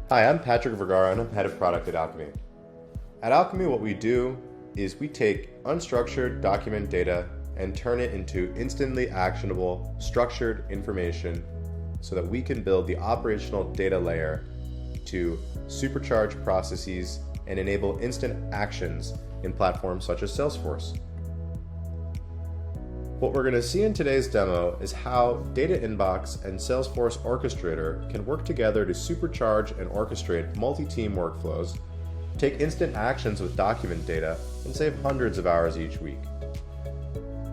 Hi, I'm Patrick Vergara and I'm head of product at Alkymi. At Alkymi, what we do is we take unstructured document data and turn it into instantly actionable, structured information so that we can build the operational data layer to supercharge processes and enable instant actions in platforms such as Salesforce. What we're going to see in today's demo is how Data Inbox and Salesforce Orchestrator can work together to supercharge and orchestrate multi-team workflows, take instant actions with document data, and save hundreds of hours each week.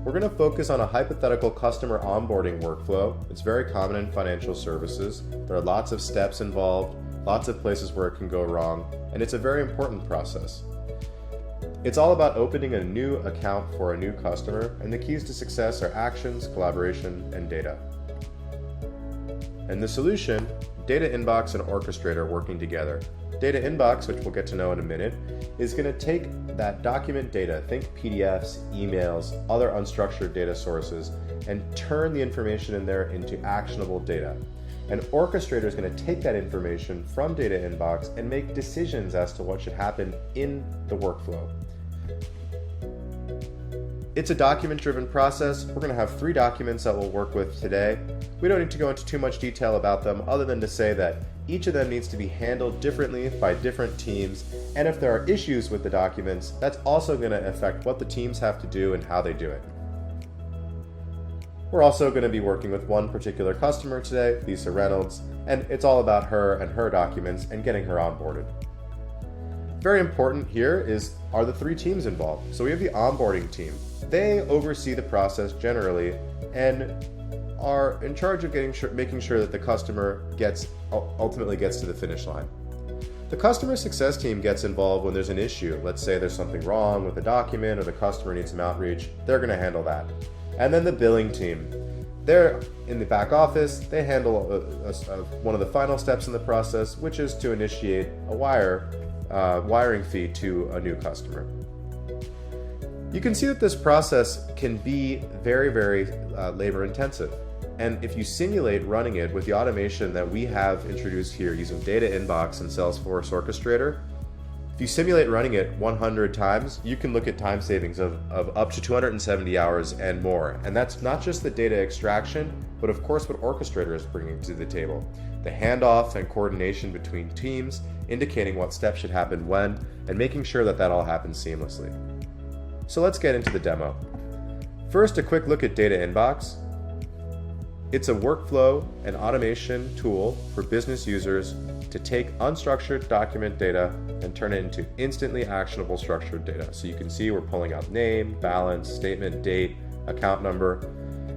We're going to focus on a hypothetical customer onboarding workflow. It's very common in financial services. There are lots of steps involved, lots of places where it can go wrong, and it's a very important process. It's all about opening a new account for a new customer, and the keys to success are actions, collaboration, and data. And the solution, Data Inbox and Orchestrator working together. Data Inbox, which we'll get to know in a minute, is going to take that document data, think PDFs, emails, other unstructured data sources, and turn the information in there into actionable data. And Orchestrator is going to take that information from Data Inbox and make decisions as to what should happen in the workflow. It's a document-driven process. We're going to have 3 documents that we'll work with today. We don't need to go into too much detail about them other than to say that each of them needs to be handled differently by different teams, and if there are issues with the documents, that's also going to affect what the teams have to do and how they do it. We're also going to be working with one particular customer today, Lisa Reynolds, and it's all about her and her documents and getting her onboarded. Very important here are the 3 teams involved. So we have the onboarding team. They oversee the process generally and are in charge of making sure that the customer ultimately gets to the finish line. The customer success team gets involved when there's an issue. Let's say there's something wrong with a document or the customer needs some outreach. They're going to handle that. And then the billing team. They're in the back office. They handle one of the final steps in the process, which is to initiate a wiring fee to a new customer. You can see that this process can be very, very labor intensive. And if you simulate running it with the automation that we have introduced here using Data Inbox and Salesforce Orchestrator, if you simulate running it 100 times, you can look at time savings of up to 270 hours and more. And that's not just the data extraction, but of course what Orchestrator is bringing to the table. The handoff and coordination between teams, indicating what steps should happen when, and making sure that all happens seamlessly. So let's get into the demo. First, a quick look at Data Inbox. It's a workflow and automation tool for business users to take unstructured document data and turn it into instantly actionable structured data. So you can see we're pulling out name, balance, statement, date, account number,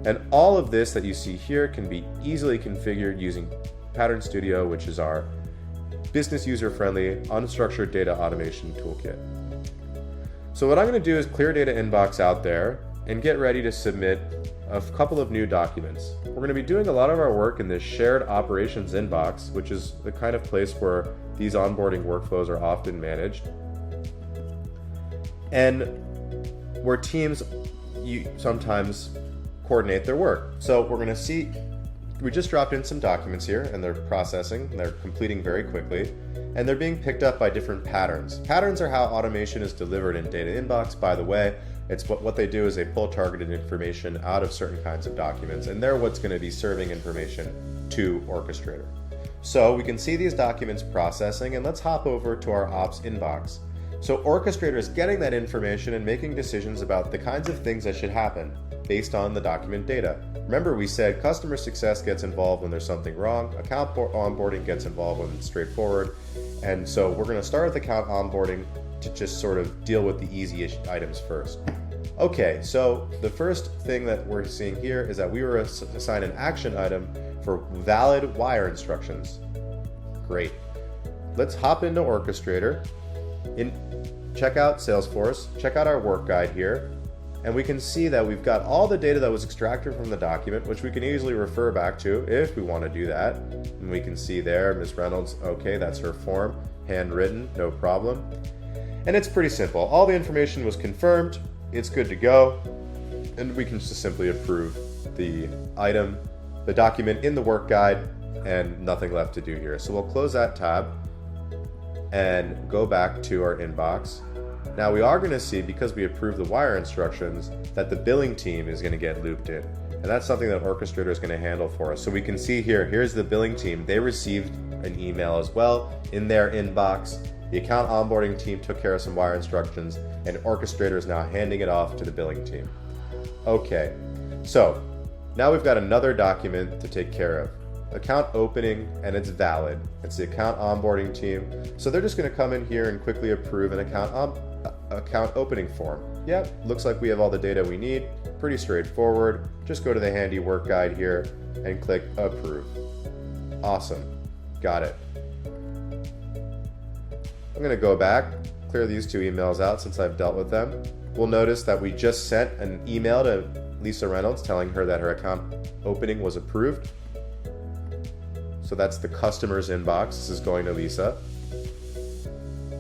and all of this that you see here can be easily configured using Pattern Studio, which is our business user-friendly unstructured data automation toolkit. So what I'm going to do is clear Data Inbox out there and get ready to submit a couple of new documents. We're going to be doing a lot of our work in this shared operations inbox, which is the kind of place where these onboarding workflows are often managed, and where teams sometimes coordinate their work. So we're going to see, we just dropped in some documents here and they're processing, they're completing very quickly, and they're being picked up by different patterns. Patterns are how automation is delivered in Data Inbox, by the way. It's what they do is they pull targeted information out of certain kinds of documents, and they're what's going to be serving information to Orchestrator. So we can see these documents processing, and let's hop over to our ops inbox. So Orchestrator is getting that information and making decisions about the kinds of things that should happen based on the document data. Remember, we said customer success gets involved when there's something wrong, account onboarding gets involved when it's straightforward, and so we're going to start with account onboarding to just sort of deal with the easy items first. Okay, so the first thing that we're seeing here is that we were assigned an action item for valid wire instructions. Great. Let's hop into Orchestrator, check out Salesforce, check out our work guide here, and we can see that we've got all the data that was extracted from the document, which we can easily refer back to if we want to do that. And we can see there, Ms. Reynolds, okay, that's her form, handwritten, no problem. And it's pretty simple. All the information was confirmed, it's good to go, and we can just simply approve the item, the document in the work guide, and nothing left to do here. So we'll close that tab, and go back to our inbox. Now we are going to see, because we approved the wire instructions, that the billing team is going to get looped in. And that's something that Orchestrator is going to handle for us. So we can see here, here's the billing team. They received an email as well in their inbox. The account onboarding team took care of some wire instructions, and Orchestrator is now handing it off to the billing team. Okay, so now we've got another document to take care of. Account opening, and it's valid. It's the account onboarding team. So they're just going to come in here and quickly approve an account opening form. Yep, looks like we have all the data we need. Pretty straightforward. Just go to the handy work guide here and click approve. Awesome. Got it. I'm going to go back, clear these two emails out since I've dealt with them. We'll notice that we just sent an email to Lisa Reynolds telling her that her account opening was approved. So that's the customer's inbox. This is going to Lisa.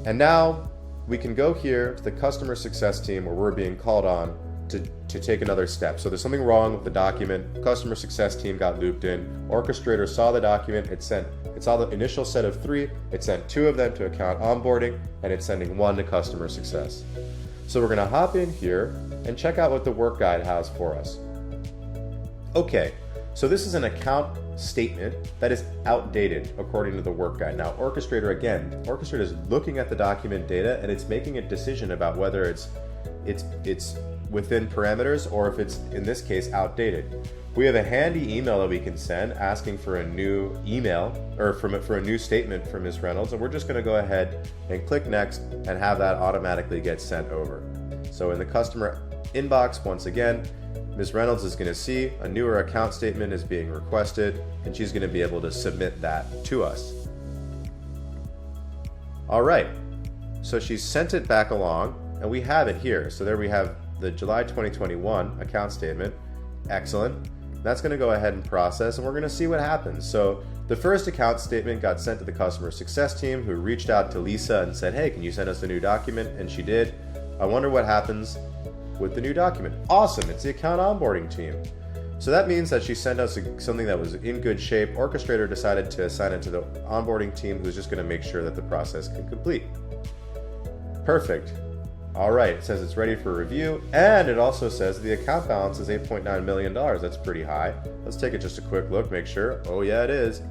And now we can go here to the customer success team where we're being called on to take another step. So there's something wrong with the document. Customer success team got looped in. Orchestrator saw the document. It saw the initial set of 3. It sent 2 of them to account onboarding, and it's sending 1 to customer success. So we're going to hop in here and check out what the work guide has for us. Okay, so this is an account statement that is outdated according to the work guide. Now Orchestrator is looking at the document data, and it's making a decision about whether it's within parameters or if it's, in this case, outdated. We have a handy email that we can send asking for a new email, or for a new statement from Ms. Reynolds, and we're just going to go ahead and click next and have that automatically get sent over. So in the customer inbox, once again, Ms. Reynolds is going to see a newer account statement is being requested, and she's going to be able to submit that to us. All right, so she's sent it back along, and we have it here. So there we have the July 2021 account statement. Excellent. That's going to go ahead and process, and we're going to see what happens. So the first account statement got sent to the customer success team, who reached out to Lisa and said, hey, can you send us a new document? And she did. I wonder what happens with the new document. Awesome, it's the account onboarding team. So that means that she sent us something that was in good shape. Orchestrator decided to assign it to the onboarding team, who's just going to make sure that the process can complete. Perfect. All right, it says it's ready for review, and it also says the account balance is $8.9 million. That's pretty high. Let's take just a quick look, make sure. Oh yeah, it is.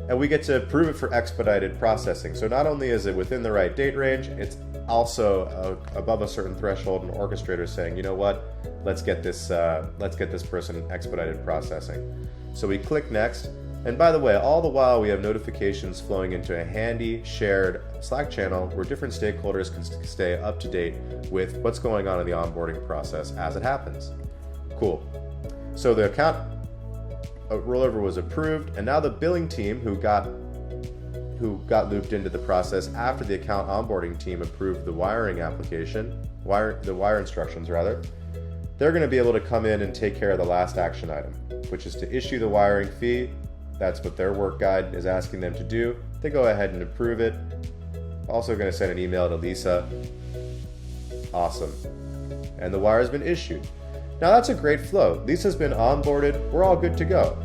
And we get to approve it for expedited processing. So not only is it within the right date range, it's also above a certain threshold, and Orchestrator saying, you know what, let's get this person expedited processing. So we click next, and by the way, all the while we have notifications flowing into a handy shared Slack channel where different stakeholders can stay up to date with what's going on in the onboarding process as it happens. Cool. So the account rollover was approved, and now the billing team who got looped into the process after the account onboarding team approved the wiring the wire instructions rather, they're going to be able to come in and take care of the last action item, which is to issue the wiring fee. That's what their work guide is asking them to do. They go ahead and approve it. Also going to send an email to Lisa. Awesome. And the wire has been issued. Now that's a great flow. Lisa's been onboarded. We're all good to go.